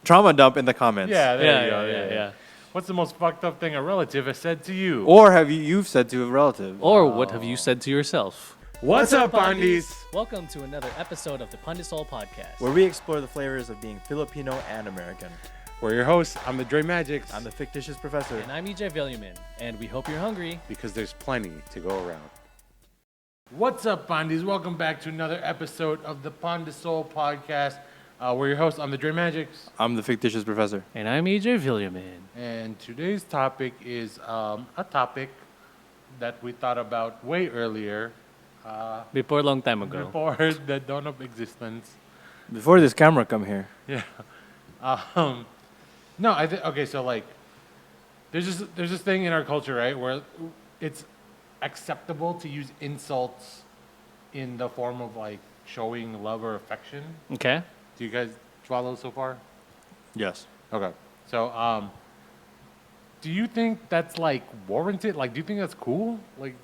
trauma dump in the comments. Yeah, there you go. Yeah. What's the most fucked up thing a relative has said to you? Or have you've said to a relative? Or what have you said to yourself? What's up, Pandies? Welcome to another episode of the pandesoul podcast. Where we explore the flavors of being Filipino and American. We're your hosts. I'm the Dre Magics. I'm the fictitious professor. And I'm EJ Villiaman, and we hope you're hungry. Because there's plenty to go around. What's up, Pandies? Welcome back to another episode of the pandesoul podcast. We're your hosts. I'm the Dre Magics. I'm the fictitious professor. And I'm EJ Villiaman. And today's topic is a topic that we thought about way earlier. Before a long time ago. Before the dawn of existence. Before this camera come here. Yeah. No, I think okay. So like, there's this thing in our culture, right, where it's acceptable to use insults in the form of like showing love or affection. Okay. Do you guys follow so far? Yes. Okay. So do you think that's like warranted? Like, do you think that's cool? Like,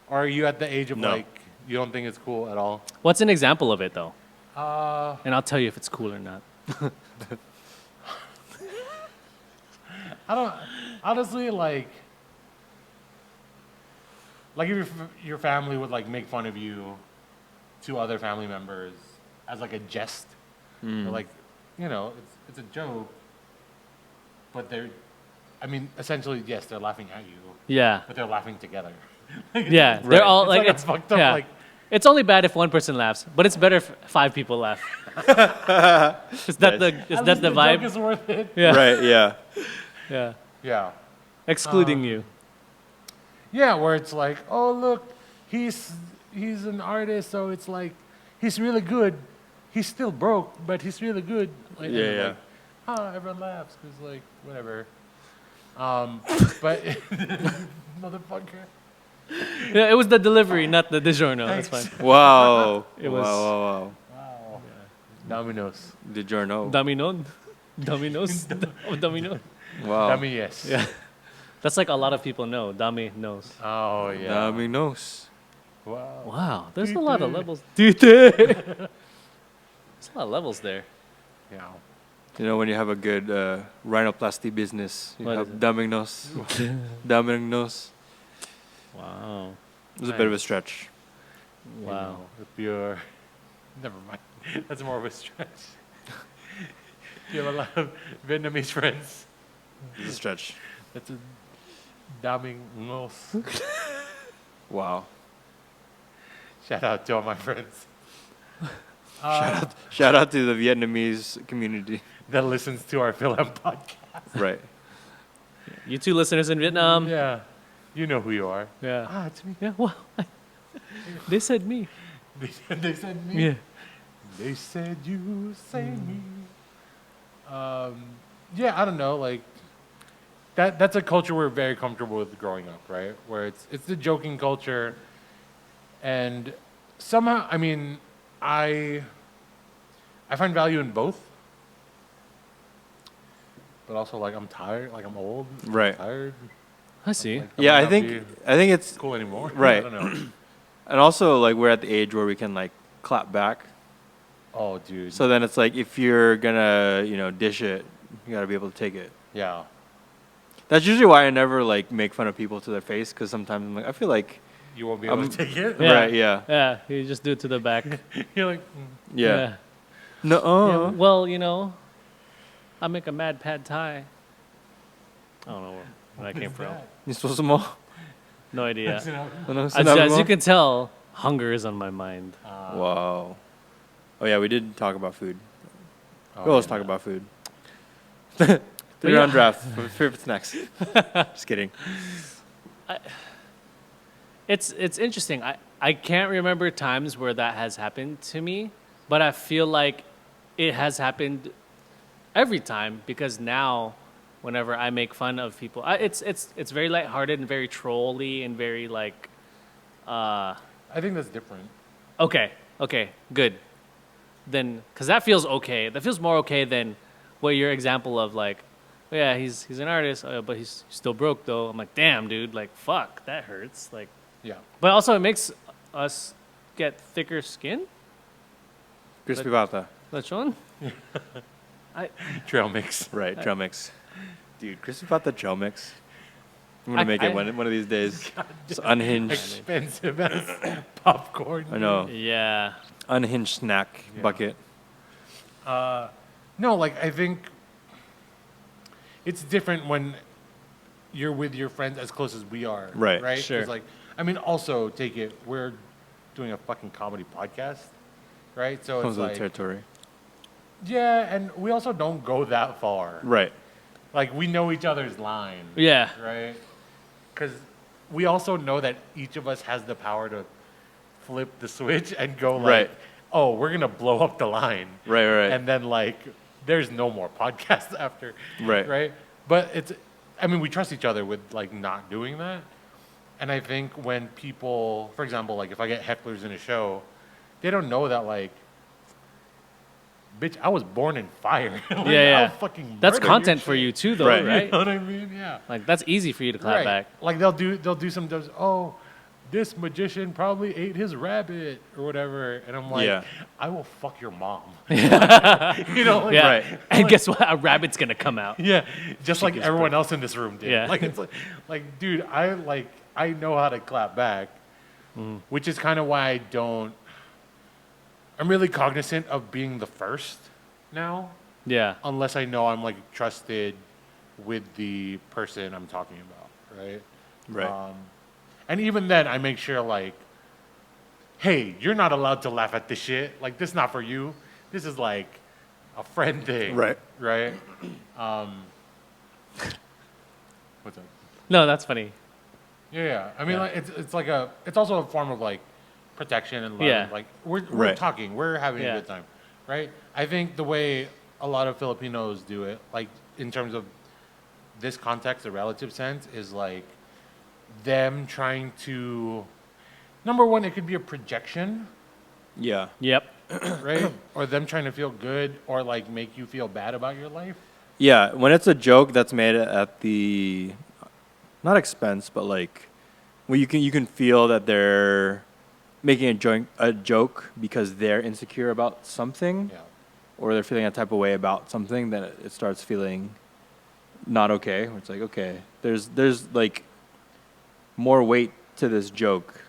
or are you at the age of No. like you don't think it's cool at all? What's an example of it, though? Uh, And I'll tell you if it's cool or not. I don't honestly like if your family would like make fun of you to other family members as like a jest, or like, you know, it's a joke, but I mean, essentially, yes, they're laughing at you, Yeah. but they're laughing together. Yeah. Right. They're all It's like, like a it's fucked up, yeah. like- It's only bad if one person laughs, but it's better if 5 people laugh. Is that the At least the vibe? joke is worth it. Yeah. Right, yeah. Yeah. Yeah. Excluding you. Yeah, where it's like, oh look, he's an artist, so it's like he's really good. He's still broke, but he's really good. Like, and Yeah, then, yeah. like, everyone laughs because like whatever. But motherfucker. Yeah, it was the delivery, not the DiGiorno. That's Thanks. fine. Wow. It was- Wow. Wow. Domino's. DiGiorno. Dominon. Domino's. Domino. Wow. Dummy, yes. Yeah. That's like a lot of people know. Dami knows. Oh yeah. Domino's. Wow. Wow. There's a lot of levels. There's There's a lot of levels there. Yeah. You know, when you have a good rhinoplasty business, you What have is it? Domino's. Domino's. Wow. It was a bit of a stretch. You Wow. know, if you're, never mind. That's more of a stretch. You have a lot of Vietnamese friends. It was a stretch. That's a Domino's. Wow. Shout out to all my friends. Shout out to the Vietnamese community. That listens to our Film podcast. Right. You two listeners in Vietnam. Yeah. You know who you are. Yeah. Ah, it's me. Yeah. Well, they said me. They said me. Yeah. They said you say me. Yeah, I don't know. Like that's a culture we're very comfortable with growing up, right? Where it's the joking culture, and somehow, I mean, I find value in both, but also like I'm tired, like I'm old, Right. I'm tired. I see. Like, Yeah, might I not think be it's cool anymore. Right. I don't know. and also like we're at the age where we can like clap back. Oh, dude. So then it's like if you're gonna, dish it, you gotta be able to take it. Yeah. That's usually why I never like make fun of people to their face, because sometimes I'm like, I feel like You won't be able to take it. Yeah. right, yeah. Yeah. You just do it to the back. You're like, Yeah. No Yeah, well, I make a mad pad thai. I don't know where that came from. You supposed to mo? No idea. Ano, As sinabi you mo? can tell, hunger is on my mind. Wow. Oh yeah, we did talk about food. oh, We always yeah. talk about food. 3-round yeah. draft. Favorite snacks. Just kidding. It's interesting. I can't remember times where that has happened to me, but I feel like it has happened every time, because now whenever I make fun of people, it's very lighthearted and very trolly and very like I think that's different. okay, good. Then cuz that feels okay. That feels more okay than what your example of like, oh, yeah, he's an artist, but he's still broke though. I'm like, damn, dude, like fuck, that hurts. Like, Yeah. but also it makes us get thicker skin. Crispy pata. Lechon? Trail mix. Right, trail mix. Dude, Chris bought the trail mix. I'm gonna make it one of these days. It's unhinged. Expensive as popcorn. I know. Yeah. Unhinged snack Yeah. bucket. No, like I think it's different when you're with your friends as close as we are. Right. Right. 'Cause, Sure. like, I mean, also take it. We're doing a fucking comedy podcast, right? So Comes it's with like, the territory. yeah, and we also don't go that far. Right. Like we know each other's line. Yeah. Right. Because we also know that each of us has the power to flip the switch and go like, Right. oh, we're gonna blow up the line. Right. And then like there's no more podcasts after. Right. Right. But it's, I mean, we trust each other with like not doing that. And I think when people, for example, like if I get hecklers in a show, they don't know that like, bitch, I was born in fire. Like, Yeah. I'll fucking That's murder content your for shit. you too, though, Right. right? You know what I mean? Yeah. Like that's easy for you to clap back. Like they'll do some oh, this magician probably ate his rabbit or whatever, and I'm like, Yeah. I will fuck your mom. You know, like, Yeah. Right. And guess what? A rabbit's gonna come out. yeah, just like is everyone else in this room did. Yeah. Like it's like, dude, I know how to clap back, which is kind of why I'm really cognizant of being the first now, Yeah. unless I know I'm like trusted with the person I'm talking about, right? Right. And even then, I make sure like, hey, you're not allowed to laugh at this shit. Like, this is not for you. This is like a friend thing. Right. Right. What's up? No, that's funny. Yeah. I mean, Yeah. like, it's also a form of like protection and love. Yeah. Like, we're Right. talking, we're having Yeah. a good time, right? I think the way a lot of Filipinos do it, like in terms of this context, the relative sense, is like them trying to. Number one, it could be a projection, Yeah. Yep. right? Or them trying to feel good or like make you feel bad about your life. Yeah. When it's a joke that's made at the, not expense, but like, well, you can feel that they're making a joke because they're insecure about something, Yeah. or they're feeling a type of way about something, then it starts feeling not okay. It's like, okay, there's like more weight to this joke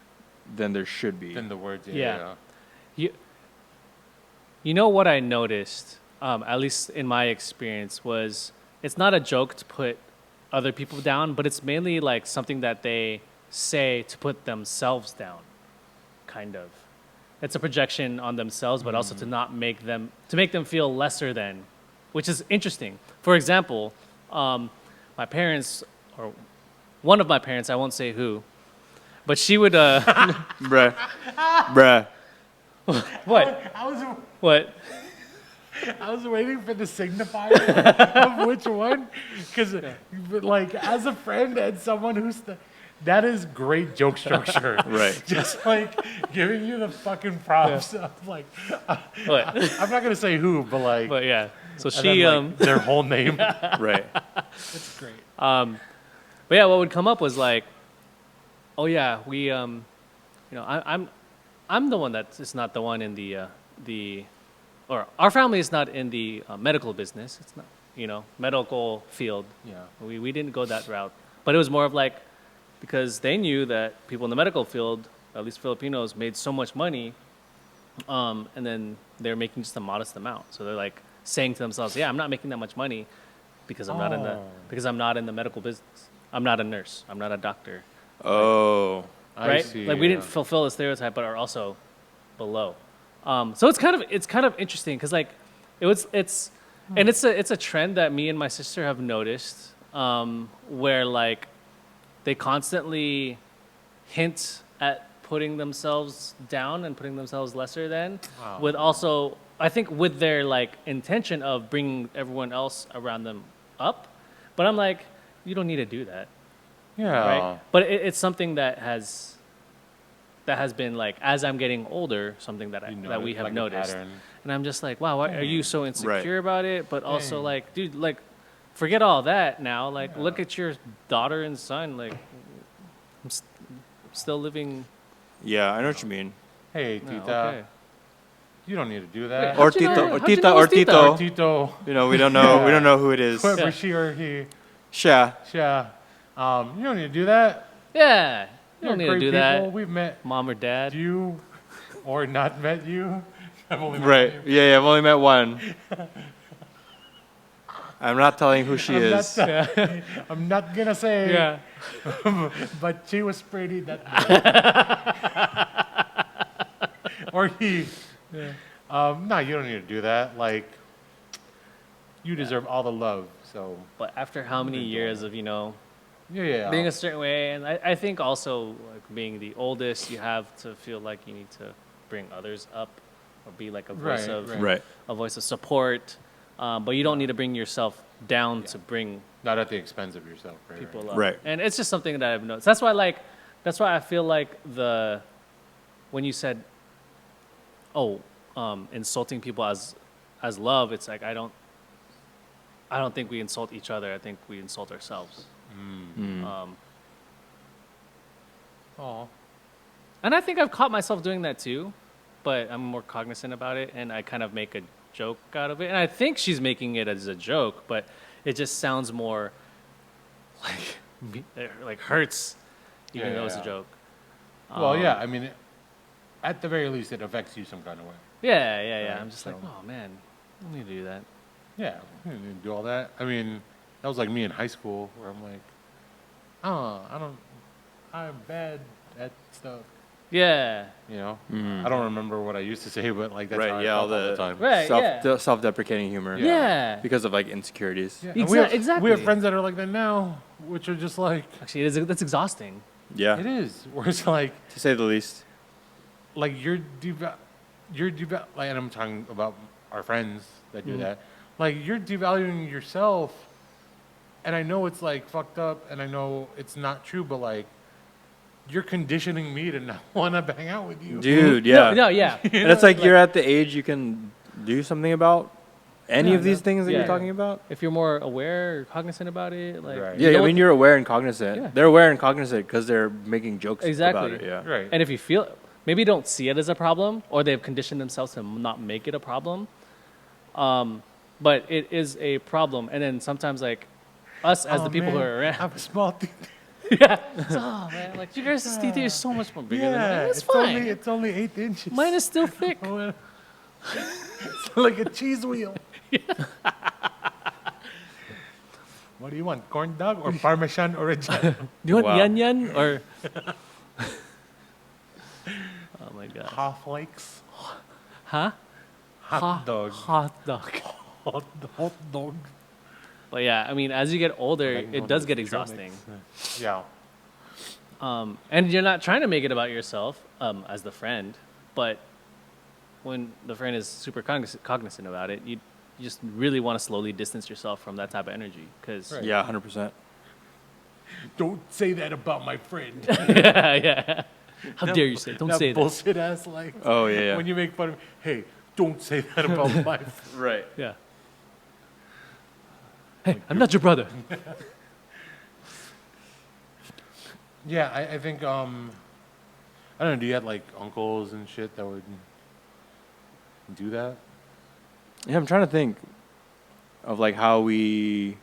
than there should be. Then the words, Yeah. You know what I noticed, at least in my experience, was it's not a joke to put other people down, but it's mainly like something that they say to put themselves down, kind of. It's a projection on themselves, but also to not make them feel lesser than, which is interesting. For example, my parents, or one of my parents, I won't say who, but she would Bruh. Bruh. what? What? I was waiting for the signifier of which one, because like as a friend and someone who's that is great joke structure. Right. Just like giving you the fucking props of like, What? I'm not gonna say who, but like, But yeah. So and she then, like, their whole name. Right. It's great. but yeah, what would come up was like, oh yeah, we I'm the one that is not the one in or our family is not in the medical business. It's not, medical field. Yeah. We didn't go that route. But it was more of like, because they knew that people in the medical field, at least Filipinos, made so much money, and then they're making just a modest amount. So they're like saying to themselves, yeah, I'm not making that much money because I'm not in the medical business. I'm not a nurse. I'm not a doctor. Oh. I Right? see, Like we yeah. didn't fulfill the stereotype, but are also below. So it's kind of interesting because like it's a trend that me and my sister have noticed, where like they constantly hint at putting themselves down and putting themselves lesser than, Wow. with also I think with their like intention of bringing everyone else around them up. But I'm like, you don't need to do that. Yeah. Right? But it's something that has been like, as I'm getting older, something that that we have like a noticed, pattern. and I'm just like, wow, why are you so insecure Right. about it? But also Dang. like, dude, like, forget all that now. Like, look at your daughter and son. Like, I'm still living. Yeah, I know what you mean. Hey, No, Tita. okay. You don't need to do that. Or How'd you know- Tito, or how'd you Tita, know or it's Tita? Tito. Tito, You know, we don't know. We don't know who it is. whoever Yeah. she or he. Sha. Yeah. You don't need to do that. Yeah. You You're don't need to great do people. that, We've met mom or dad. you or not met you. I've only met Right. you. Yeah. I've only met one. I'm not telling who she I'm is. Not, I'm not gonna say. Yeah. But she was pretty that day. Or he. No, you don't need to do that. Like, you deserve all the love. So But after how many years of, yeah. being a certain way, and I think also like being the oldest, you have to feel like you need to bring others up or be like a voice Right, of right. Right. a voice of support. But you don't need to bring yourself down to bring Not at the expense of yourself. Right, people right. up. Right. And it's just something that I've noticed. That's why I feel like when you said, insulting people as love, it's like I don't think we insult each other. I think we insult ourselves. Aw. And I think I've caught myself doing that too, but I'm more cognizant about it, and I kind of make a joke out of it. And I think she's making it as a joke, but it just sounds more like hurts, even though it's a Yeah. joke. Well, yeah. I mean, at the very least, it affects you some kind of way. Yeah. Right, I'm just like, so- oh man, I don't need to do that. Yeah, you don't need to do all that. I mean, that was like me in high school, where I'm like, I'm bad at stuff. Yeah. You know, I don't remember what I used to say, but like that's Right, how I yeah, felt all all the the- time. Right. yeah. Self-deprecating humor. Yeah. Because of like insecurities. Yeah, and we have- Exactly. We have friends that are like that now, which are just like, Actually, that's exhausting. Yeah. it is. Where it's like To say the least. you're like, and I'm talking about our friends that do that. Like you're devaluing yourself, and I know it's like fucked up, and I know it's not true, but like you're conditioning me to not want to hang out with you. Dude, yeah. No, yeah. And it's like you're at the age you can do something about any Yeah, of these no. things that Yeah. you're talking about. If you're more aware or cognizant about it, like Right. Yeah, you know I what mean, you're aware and cognizant. Yeah. They're aware and cognizant because they're making jokes Exactly. about it. Yeah. Right. And if you feel, maybe don't see it as a problem, or they've conditioned themselves to not make it a problem. But it is a problem. And then sometimes, like, us as the people who are I around. have a small thing. Yeah. Oh, man. Like, you guys' teeth is so much more bigger than mine. It's fine. It's only 8 inches. Mine is still thick. It's like a cheese wheel. What do you want? Corn dog or Parmesan original? Do you want Wow. yan yan or? Oh my god. Half flakes. Huh? Hot dog. Hot dog. Hot dog. But yeah, I mean, as you get older, Like, it no, does the get exhausting. drummings. Yeah. And you're not trying to make it about yourself as the friend, but when the friend is super cognizant about it, you just really want to slowly distance yourself from that type of energy. Because Right. Yeah, 100%. Don't say that about my friend. yeah. How dare you say it? Don't that say that. bullshit ass like. Oh, yeah, yeah. When you make fun of me, hey, don't say that about my friend. Right. Yeah. Hey, I'm not your brother. Yeah, I think I don't know. Do you have like uncles and shit that would do that? Yeah, I'm trying to think of like how we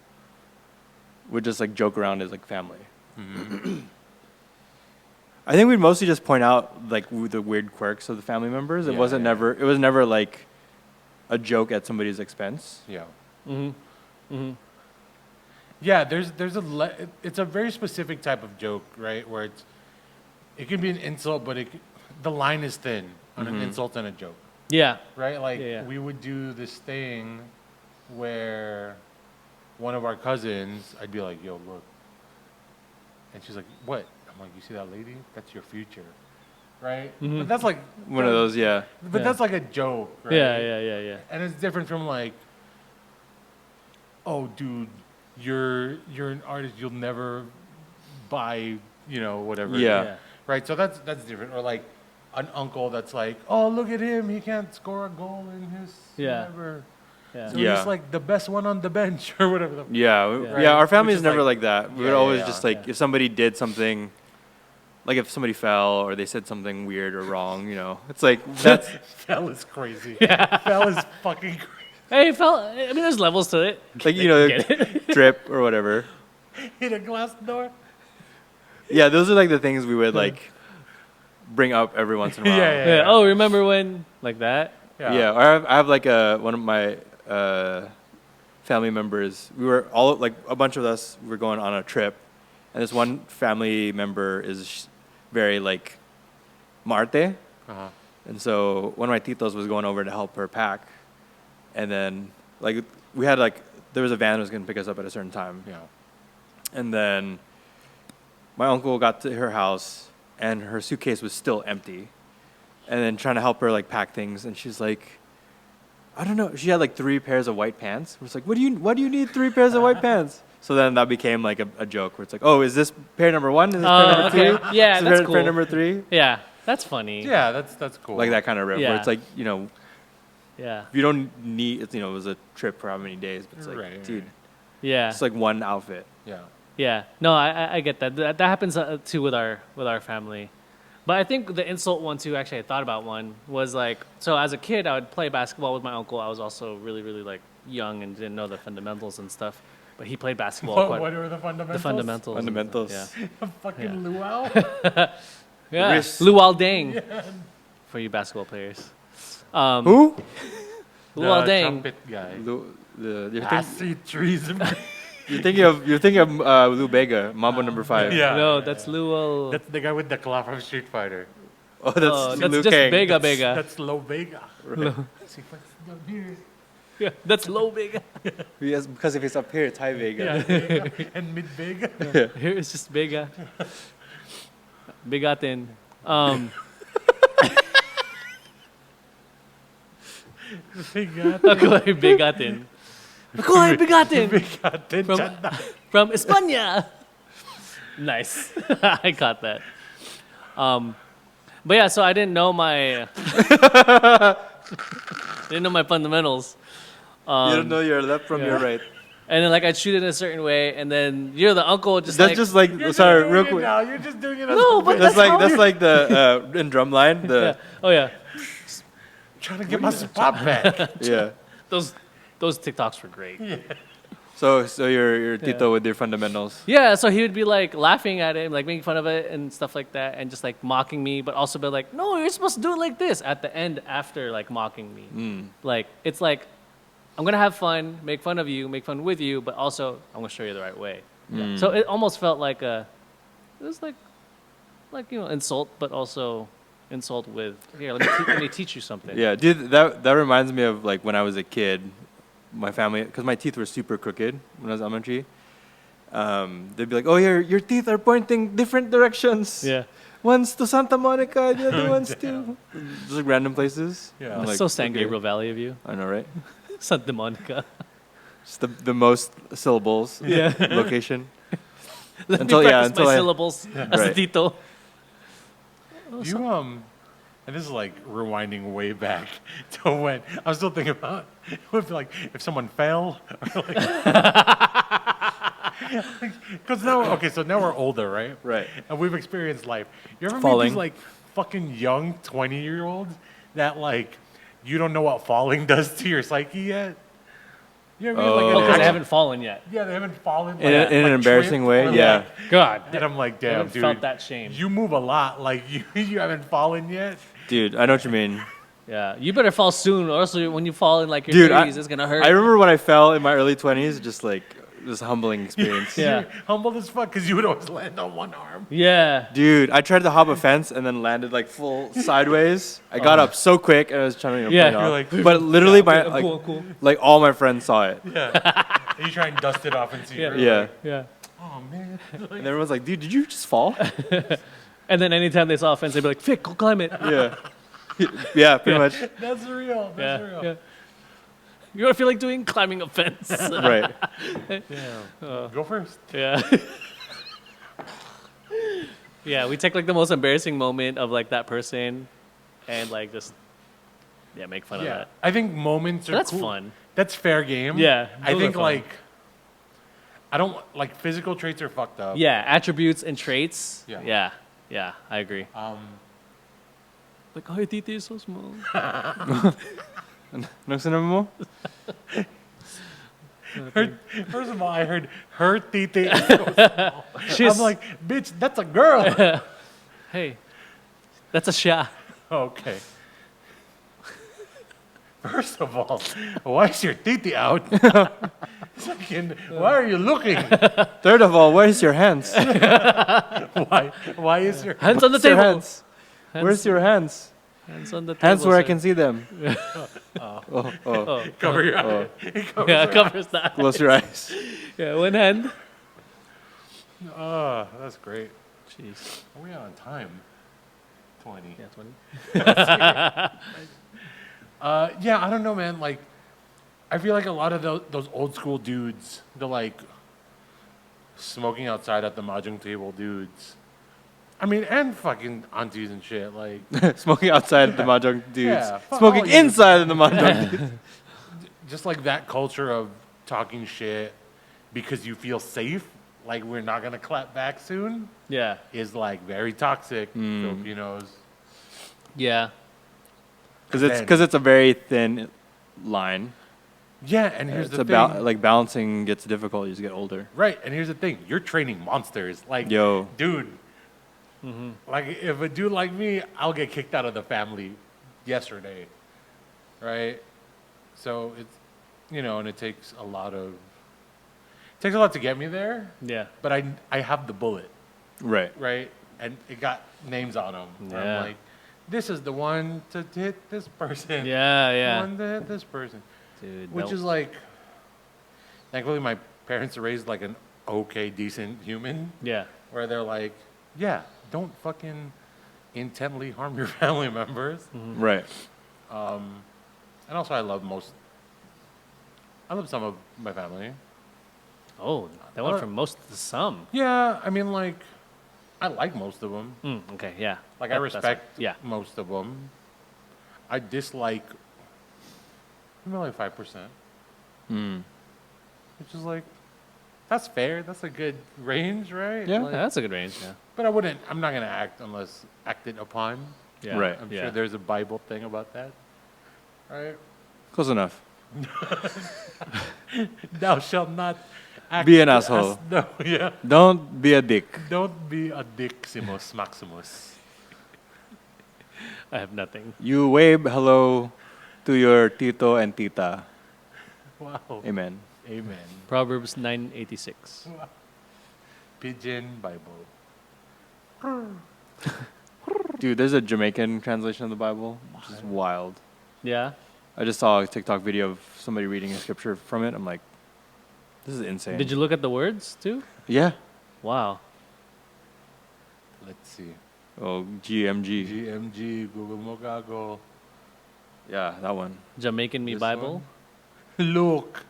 would just like joke around as like family. I think we'd mostly just point out like the weird quirks of the family members. It Yeah, wasn't yeah. never. It was never like a joke at somebody's expense. Yeah. Mm-hmm. Yeah, it's a very specific type of joke, right? Where it can be an insult, but the line is thin on an insult and a joke, Yeah. right? Like Yeah. we would do this thing where one of our cousins, I'd be like, "Yo, look," and she's like, "What?" I'm like, "You see that lady? That's your future." Right? But that's like One of those, yeah. But Yeah. that's like a joke, right? Yeah. And it's different from like, oh, dude, you're an artist. You'll never buy, whatever. Yeah. Right. So that's different. Or like an uncle that's like, oh, look at him. He can't score a goal in his Yeah. whatever. Yeah. So Yeah. he's like the best one on the bench or whatever. Yeah, Yeah. yeah. Right? Our Which family is is never like- like that. We would Yeah, always yeah, just yeah. like if somebody did something like if somebody fell or they said something weird or wrong, you know, it's like that's Fell is crazy. Yeah. Fell is fucking crazy. Hey, I mean, there's levels to it. like you know Get it? drip or whatever. Hit a glass door. Yeah, those are like the things we would like bring up every once in a while. Yeah. Oh, remember when like that? Yeah, or I have like one of my family members. We were all like a bunch of us were going on a trip, and this one family member is very like Marte, Uh-huh. and so one of my titos was going over to help her pack, and then like we had like there was a van that was going to pick us up at a certain time, Yeah. and then my uncle got to her house and her suitcase was still empty, and then trying to help her like pack things, and she's like, I don't know. She had like 3 pairs of white pants. We're just like, why do you need 3 pairs of white pants? So then that became like a joke where it's like, oh, is this pair number 1? Is this pair number 2? Yeah, Is that's this cool. pair number 3? Yeah, that's funny. Yeah, that's cool. Like that kind of riff where Yeah. it's like, you know, Yeah. you don't need, it's, you know, it was a trip for how many days, but it's like, Right, dude, Yeah. it's like one outfit. Yeah. Yeah, no, I get that. That happens too with our family. But I think the insult one too. Actually, I thought about one was like, so as a kid, I would play basketball with my uncle. I was also really like young and didn't know the fundamentals and stuff. But he played basketball. What are the fundamentals? The fundamentals. Fundamentals. Yeah, Fucking luau. yeah. Wrist. Luau Deng for you basketball players. Who? Luau The Deng. trumpet guy. You're, I think, see trees. you're thinking of Lou Bega, Mambo number 5. Yeah. No, that's Luau. That's the guy with the claw from Street Fighter. Oh, that's that's Liu just Kang. Bega Bega. That's Low Vega. See what's down here. Yeah, that's low Bega. Yes, because if it's up here, it's high Vega. Yeah, Vega and mid Vega. Here it's just Bega. Bigatin. Vega. Ako'y bigatin. Ako'y bigatin. Vega. From, from España. Nice. I caught that. But yeah, so I didn't know my fundamentals. You don't know your left from your right. And then like I'd shoot it in a certain way, and then you're the uncle just That's like just like You're sorry, just real doing it quick. now. You're just doing it. No, but That's like how that's you- like the in drumline. The oh yeah, trying to get my spot back. yeah. those TikToks were great. So you're Tito with your fundamentals. Yeah, so he would be like laughing at it, like making fun of it and stuff like that, and just like mocking me, but also be like, "No, you're supposed to do it like this." At the end, after like mocking me, like it's like I'm gonna have fun, make fun of you, make fun with you, but also I'm gonna show you the right way. So it almost felt like it was like you know insult, but also insult with here. Let me teach you something. Yeah, dude, that reminds me of like when I was a kid, my family, because my teeth were super crooked when I was elementary. They'd be like, "Oh, your teeth are pointing different directions. Yeah. One's to Santa Monica, the other one's to just like random places." Yeah. I'm That's like, so San okay. Gabriel Valley of you, I know, right? Santa Monica. Just the most syllables. Yeah. Location. Let Until- me yeah, practice until my I- syllables as a Right. Tito. You and this is like rewinding way back to when I was still thinking about if someone fell, because now we're older, right? Right. And we've experienced life. You ever meet Falling. these like fucking young 20-year-olds that like you don't know what falling does to your psyche yet? You know what I mean? Oh. Like, Oh, an because I act- haven't fallen yet. yeah, they haven't fallen In an embarrassing tripped way, or, yeah. like- God, and I'm like, I damn, haven't dude, felt that shame. you move a lot. Like you haven't fallen yet. Dude, I know what you mean. Yeah, you better fall soon, or else when you fall in like your Dude, 30s, it's gonna hurt. I remember when I fell in my early 20s, just like it was a humbling experience. Yeah. You're humble as fuck because you would always land on one arm. Yeah, Dude, I tried to hop a fence and then landed like full sideways. I got up so quick and I was trying to Yeah. play it You're off. like, but literally my I'm like, cool, cool. like all my friends saw it. Yeah. And you try and dust it off and see. Yeah. Yeah. yeah. Oh man. And everyone's like, "Dude, did you just fall?" And then anytime they saw a fence, they'd be like, "Fick, go climb it." Yeah. Yeah, pretty much. That's real. That's Yeah, real. yeah. You ever feel like doing climbing a fence? Right. Go first. Yeah. Yeah, we take like the most embarrassing moment of like that person, and like just make fun of Yeah. that. I think moments are That's cool. fun. That's fair game. Yeah, I those think are fun. like I don't like physical traits are fucked up. Yeah, attributes and traits. Yeah. Yeah. Yeah, I agree. Like, oh, your titi is so small. No sinabi mo? First of all, I heard her titi is so small. I'm like, bitch, that's a girl. Hey, that's a sha. Okay. First of all, why is your titi out? Second, why are you looking? Third of all, where's your hands? Why is your Hands on the Where's your table. hands? Where's your hands? Hands on the table. Hands where I sir. can see them. Oh. Oh, cover your eye? yeah, covers that. Close your eyes. Yeah, one hand. Oh, that's great. Jeez. Are we on time? 20. Yeah, 20. Yeah, I don't know, man. Like, I feel like a lot of those old school dudes, the like smoking outside at the mahjong table dudes. I mean, and fucking aunties and shit. Like, Smoking outside the mahjong dudes. Yeah, fuck Smoking all you. inside of the mahjong dudes. just like that culture of talking shit because you feel safe, like we're not gonna clap back soon, Yeah. is like very toxic. Filipinos. Yeah. Because it's a very thin line. Yeah, and here's It's the thing. like balancing gets difficult as you get older. Right, and here's the thing. You're training monsters. Like, Yo. dude, like if a dude like me, I'll get kicked out of the family yesterday, right? So it's, and it takes a lot to get me there, Yeah. but I have the bullet, Right. right? And it got names on them. Yeah. I'm like, this is the one to hit this person. Yeah, The yeah. one to hit this person. Dude, Which is like, thankfully my parents are raised like an okay, decent human, yeah. where they're like, yeah, don't fucking intently harm your family members. Right. And also I love some of my family. Oh, that went from most to some. Yeah, I mean, like, I like most of them. Okay, yeah. Like, I That's respect yeah. most of them. I dislike maybe like 5%. Which is like, that's fair. That's a good range, right? Yeah. Yeah, Like, that's a good range, yeah. but I'm not going to act unless acted upon. Yeah. Right. I'm yeah. sure there's a Bible thing about that. Right? Close enough. Thou shalt not act Be an asshole. No, yeah. Don't be a dick. Don't be a Diximus Maximus. I have nothing. You wave hello to your tito and tita. Wow. Amen. Amen. Proverbs 9:86. Pigeon Bible. Dude, there's a Jamaican translation of the Bible, which is wild. Yeah. I just saw a TikTok video of somebody reading a scripture from it. I'm like, this is insane. Did you look at the words too? Yeah. Wow. Let's see. Oh, GMG. GMG, Google Mogago. Yeah, that one. Jamaican Me This Bible. one? Look.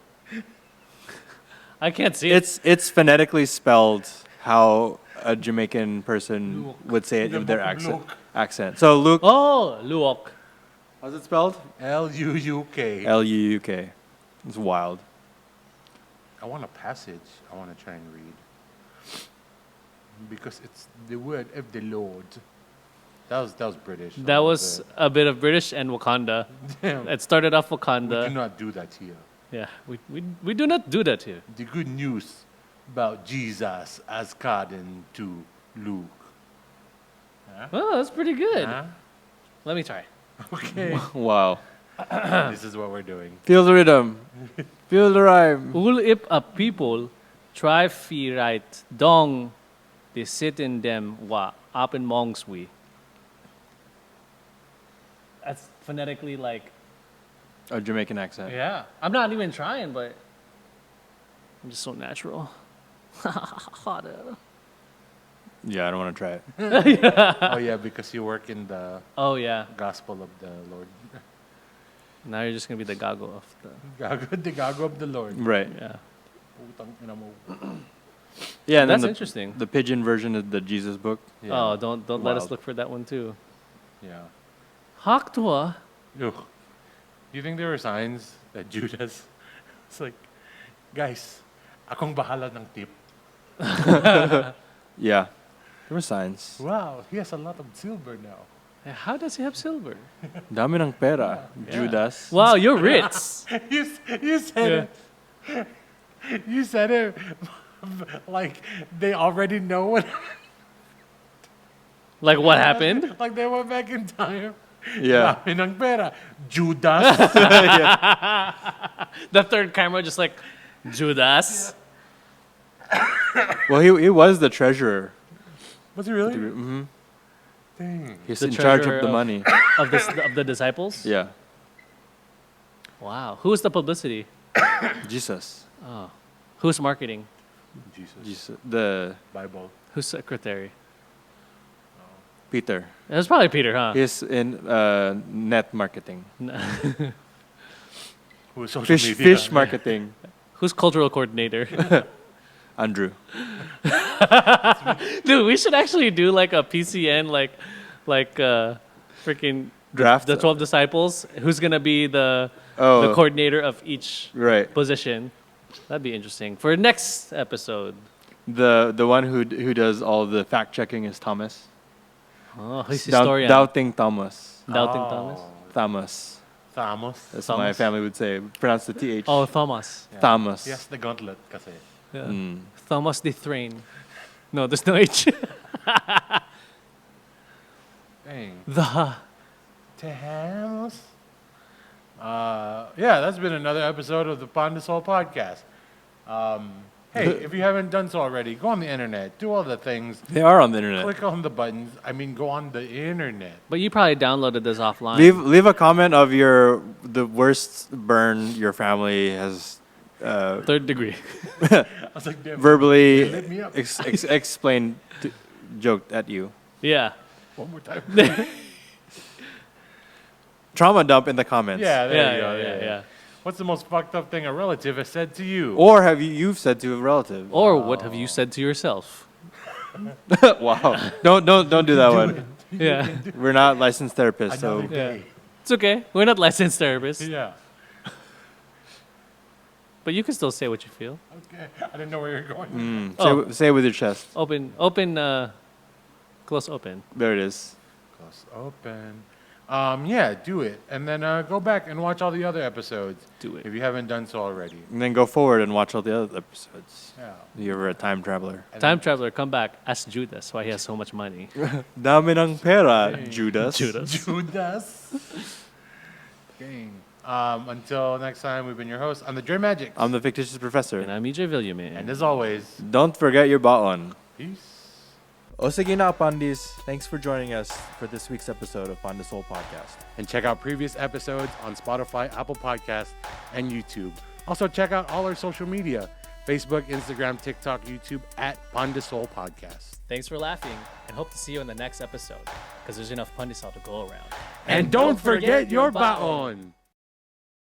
I can't see it. It's phonetically spelled how a Jamaican person Look. would say it The with their book of accent. So Luke, Oh, Luok. how's it spelled? Luuk. Luuk. It's wild. I want a passage I want to try and read. Because it's the word of the Lord. That was British. That was a bit of British and Wakanda. Damn. It started off We do Wakanda. not do that here. Yeah, we do not do that here. The good news about Jesus as Carden to Luke. Oh, that's pretty good. Huh? Let me try. Okay. Wow. This is what we're doing. Feel the rhythm. Feel the rhyme. Ul if a people try fi right dong, they sit in them wa up in mongs we. That's phonetically like, A Jamaican accent. yeah. I'm not even trying, but I'm just so natural. Yeah, I don't want to try it. Oh yeah, because you work in the Oh yeah. gospel of the Lord. Now you're just gonna be the gago of the. The gago of the Lord. Right. Yeah. Putang ina mo. Yeah, and then That's the, interesting. the pigeon version of the Jesus book. Yeah. Oh, don't let us Wild. look for that one too. Yeah. Haktua. Ugh. Do you think there were signs that Judas? It's like, guys, akong bahala ng tip. Yeah. There were signs. Wow, he has a lot of silver now. How does he have silver? Dami ng pera, Judas. Wow, you're Ritz. You said it. You said it like they already know what. Like what happened? Like they went back in time. Yeah. Dami ng pera. Judas. The third camera just like Judas. Well, he was the treasurer. Was he really? Mm-hmm. Dang. He's The in charge treasurer of the of- money. of the disciples. Yeah. Wow. Who's the publicity? Jesus. Oh, who's marketing? Jesus. Jesus. The Bible. Who's secretary? Peter. It was probably Peter, huh? He's in net marketing. Who is social media? Fish marketing. Who's cultural coordinator? Andrew. Dude, we should actually do like a PCN, like freaking Draft. the 12 disciples. Who's gonna be the Oh, coordinator of each right. position? That'd be interesting for next episode. The one who does all the fact checking is Thomas. Oh, he's historian. Doubting Thomas. Doubting Oh. Thomas. Thomas. Thamos. That's Thomas. what my family would say. Pronounce the TH. Oh, Thomas. Yeah. Thomas. Yes, the gauntlet kasi. Yeah. Mm. Thomas the Thrain. No, there's no H. Dang. The. Thamos. Yeah, that's been another episode of the pandesoul podcast. Hey, if you haven't done so already, go on the internet, do all the things, They are on the internet. click on the buttons. I mean, go on the internet. But you probably downloaded this offline. Leave a comment of the worst burn your family has Third degree. I was like, damn, verbally lit me up. explained, joked at you. Yeah. One more time. Trauma dump in the comments. Yeah, there Yeah, you go. yeah. What's the most fucked up thing a relative has said to you? Or have you've said to a relative? Or what have you said to yourself? Wow. Don't do that one. Yeah. We're not licensed therapists, so Another day. It's okay. We're not licensed therapists. Yeah. But you can still say what you feel. Okay. I didn't know where you were going. say it with your chest. Open, close open. There it is. Close open. Yeah, do it. And then go back and watch all the other episodes. Do it. If you haven't done so already. And then go forward and watch all the other episodes. Yeah. You're ever a time traveler. And Time traveler, come back. Ask Judas why he has so much money. Dami ng pera, Hey. Judas. Judas. Dang. Until next time, we've been your hosts. I'm the Dre Magic. I'm the fictitious professor. And I'm EJ Villuman. And as always, Don't forget your baon. peace. O sige na, Pandis. Thanks for joining us for this week's episode of Pandesoul Podcast. And check out previous episodes on Spotify, Apple Podcasts, and YouTube. Also, check out all our social media: Facebook, Instagram, TikTok, YouTube at pandesoul Podcast. Thanks for laughing, and hope to see you in the next episode, because there's enough Pandesal to go around. And don't forget your baon.